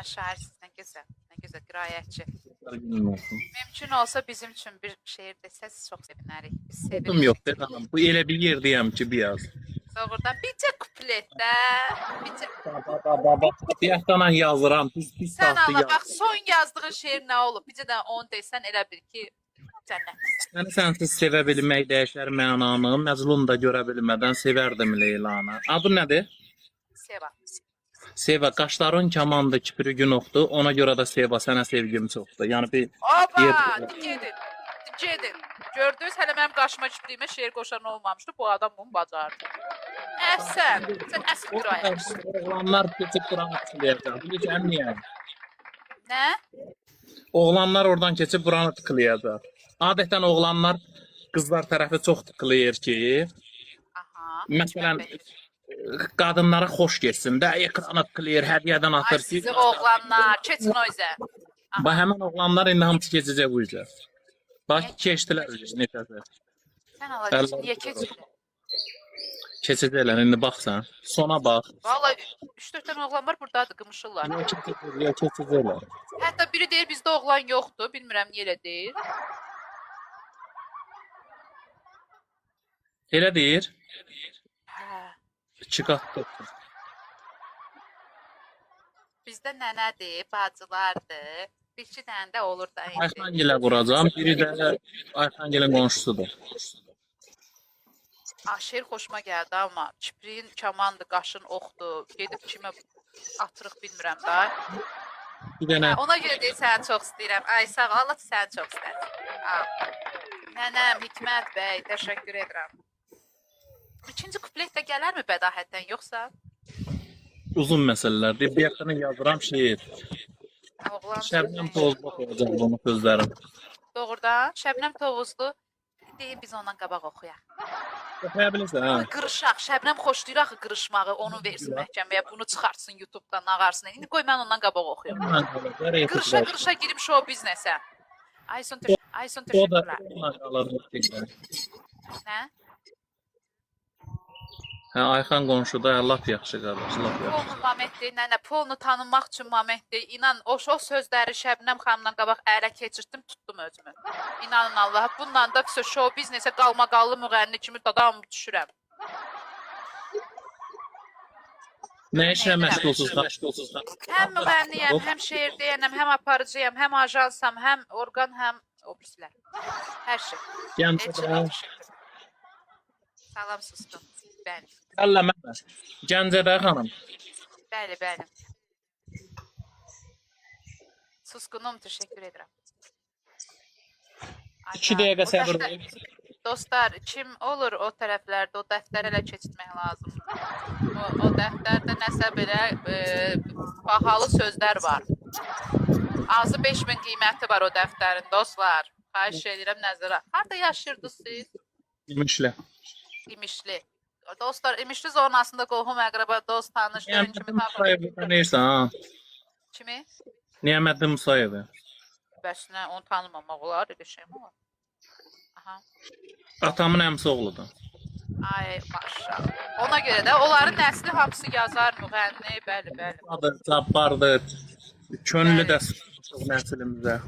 Şairsiz, nə gözəl qiraətçi. Bilmiyorum. Mümkün olsa bizim üçün bir şeir desəz çox sevinərik. Biz Yoxum sevirik. yox dedim. Bu elə bir yerdəyəm ki, biraz. Doğrudan bircə kupletdə, bircə... Bir yaxdan yazıram, pis Sən taxtı Allah, yaz. bax son yazdığın şeir nə olub? Bircə də onu desən elə bil ki, cənnət. Səni sənsiz sevə bilmək dəyişər mənanı, məzlum da görə bilmədən sevərdim Leylanı. Adı nədir? Seva. Seva, qaşların kamandı, kipri gün oxdu, ona görə də Seva, sənə sevgim çoxdur. Yəni bir Opa, gedin. Gördünüz, hələ mənim qaşıma kipriyimə şeir qoşan olmamışdı. Bu adam bunu bacardı. Sən əsl qiraətçisin. Oğlanlar keçib buranı tıklayacaq. Bilirsən niyə? Nə? Oğlanlar oradan keçib buranı tıklayacaq. Adətən oğlanlar qızlar tərəfi çox tıklayır ki, Aha. məsələn, qadınlara xoş getsin də, ekrana tıklayır, hədiyyədən Ay atır ki. sizi oğlanlar, keçin o üzə. Bax, həmən oğlanlar indi hamısı keçəcək bu üzə. Bax, keçdilər necəsə. Sən Allah, niyə keçin? Keçəcəklər, indi baxsan. Sona bax. Vallahi 3-4 dənə oğlan var burdadır, qımışırlar. Keçəcəklər. Hətta biri deyir bizdə oğlan yoxdur, bilmirəm niyə elə deyir. Elə deyir. Hə. Çıxartdı. Bizdə nənədir, bacılardır. Bir-iki dənə də olur da indi. Ayxangilə quracam, biri də Ayxangilin qonşusudur. Şeir xoşuma gəldi amma kipriyin kamandı, qaşın oxdur. Gedib kimə atırıq bilmirəm da. Bir dənə Ona görə deyir səni çox istəyirəm. Ay sağ ol, Allah səni çox istəyir. Nənəm Hikmət bəy, təşəkkür edirəm. İkinci kuplet də gələrmi bədahətdən yoxsa? uzun məsələlərdir. Bir yaxdan yazıram şeir. Oğlan Şəbnəm Tovuzlu olacaq bunu sözlərim. Doğrudan Şəbnəm Tovuzlu deyib biz ondan qabaq oxuyaq. Oxuya bilirsən, hə? Qırışaq. Şəbnəm xoşlayır axı qırışmağı, onu versin məhkəməyə, bunu çıxartsın YouTube-dan, ağarsın. İndi qoy mən ondan qabaq oxuyum. Qırışa girim show biznesə. Aysun O da təşəkkürlər. Nə? Hə, Ayxan qonşuda lap yaxşı qardaş, lap yaxşı. Polnu Mamətdir, nənə, Polnu tanınmaq üçün Mamətdir. İnan, o sözləri Şəbnəm xanımdan qabaq ələ keçirtdim, tutdum özümü. İnanın Allaha, bundan da show biznesə qalmaqallı müğənni kimi dadam düşürəm. Nə işlə məşğulsuz? Həm müğənniyəm, həm şeir deyənəm, həm aparıcıyam, həm ajansam, həm orqan, həm obrislər. Hər şey. Gəncədə. Salam sustum. Bəli. Əlləmə. Gəncədə xanım. Bəli, bəli. Susqunum, təşəkkür edirəm. 2 dəqiqə səbir ver. Dostlar, kim olur o tərəflərdə, o dəftərə elə keçirmək lazımdır. O dəftərdə nəsə belə bahalı sözlər var. Azı 5000 qiyməti var o dəftərin, dostlar. Xahiş edirəm nəzərə. Harada yaşayırdınız siz? İmişlə. İmişli. Dostlar, İmişli zonasında qohum, əqrəba, dost, tanış, görün kimi tapın. Tanıyırsan, ha? Kimi? Niyaməddin Musayevi. Bəs nə, onu tanımamaq olar, elə şey mi var? Aha. Atamın əmsi oğludur. Ay, maşallah. Ona görə də onların nəsli hamısı yazar, müğənni, bəli. Adı Cabbardır. Könlü də çox nəslimizə.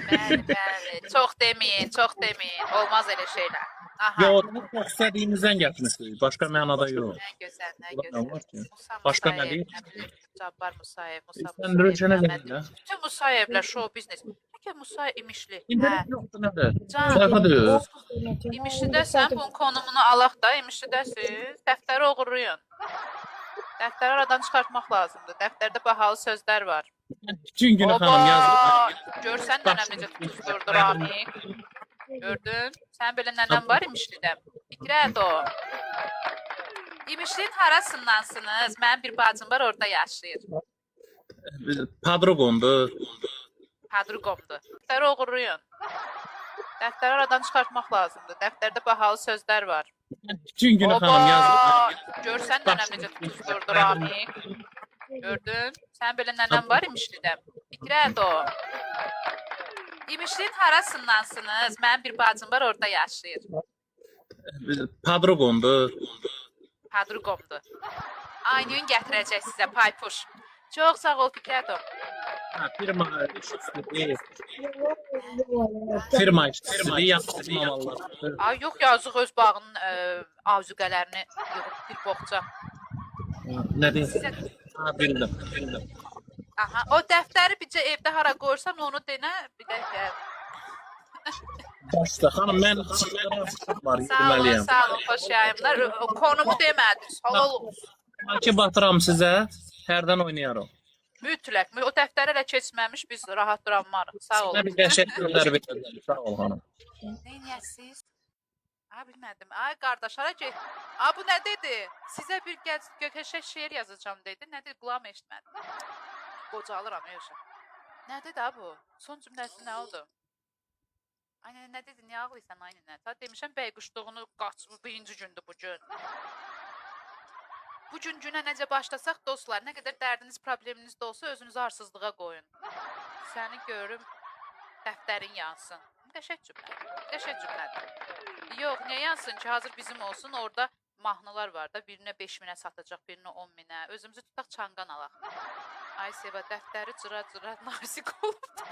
Bəli. Çox deməyin. Olmaz elə şeylər. Aha. Yox, çox istədiyimizdən gətirmişik. Başqa mənada yox. Nə gözəl. Başqa nə deyil? Cabbar Musayev, Musa Sən Röşənə gəlin. Bütün Musayevlər show biznes. Bəlkə Musayev İmişli. İnternet yoxdur nədir? Can, Sayfadır. İmişlidəsən, bunun konumunu alaq da, İmişlidəsiz, dəftəri oğurlayın. Dəftəri aradan çıxartmaq lazımdır. Dəftərdə bahalı sözlər var. Bütün günü xanım yazır. Görsən nənəm necə tutuşdurdu Rami. Gördün? Sən belə nənəm var İmişlidə. Fikrət o. İmişliyin harasındansınız? Mənim bir bacım var, orada yaşayır. Padruqondur. Padruqomdur. Dəftəri oğurlayın. Dəftəri aradan çıxartmaq lazımdır. Dəftərdə bahalı sözlər var. Bütün günü xanım yazır. Görsən nənəm necə tutuşdurdu Rami. Gördün? Sən belə nənəm var İmişlidə. Fikrət o. İmişliyin harasındansınız? Mənim bir bacım var, orada yaşayır. Padruqondur. Padruqomdur. Aynı gün gətirəcək sizə paypuş. Çox sağ ol Fikret. Ha, firma işçiliği. Firma işçiliği yaptırmamalılar. Ay yox, yazıq öz bağının azuqələrini yığıb bir boğça. Ne diyeyim? Ha, bildim. Aha, o dəftəri bircə evdə hara qoyursan onu denə, bir də gəl. Başla hanım ben var gitmeliyim. Sağ olun, xoş yayımlar. Konumu demədiniz. Halal olsun. Belki batıram size. Herden oynayarım. Mütləq. O dəftəri elə keçməmiş biz rahat duranmarıq. Sağ Ne olun. bir teşekkürler verin. Sağ ol hanım. Neyniyəsiz? Ay bilmədim. Ay qardaş, hara get? Ay bu nə dedi? Sizə bir gökəşə şeir yazacağam dedi. Nə dedi? Qulağım eşitmədi. Qocalıram yoxsa. Nə dedi ha bu? Son cümləsi nə oldu? Ay nə dedi? Niyə ağlayırsan ay nənə? Ta demişəm bəy quşluğunu qaçıb birinci gündür bu gün. Bu gün günə necə başlasaq dostlar, nə qədər dərdiniz, probleminiz də olsa özünüzü arsızlığa qoyun. Səni görüm, dəftərin yansın. Qəşəng cümlə. Qəşəng cümlədir. Yox, niyə yansın ki? Hazır bizim olsun. Orada mahnılar var da. Birinə 5000-ə satacaq, birinə 10.000-ə. Özümüzü tutaq çanqan alaq. Ay Seva, dəftəri cıra-cıra nazik olubdu.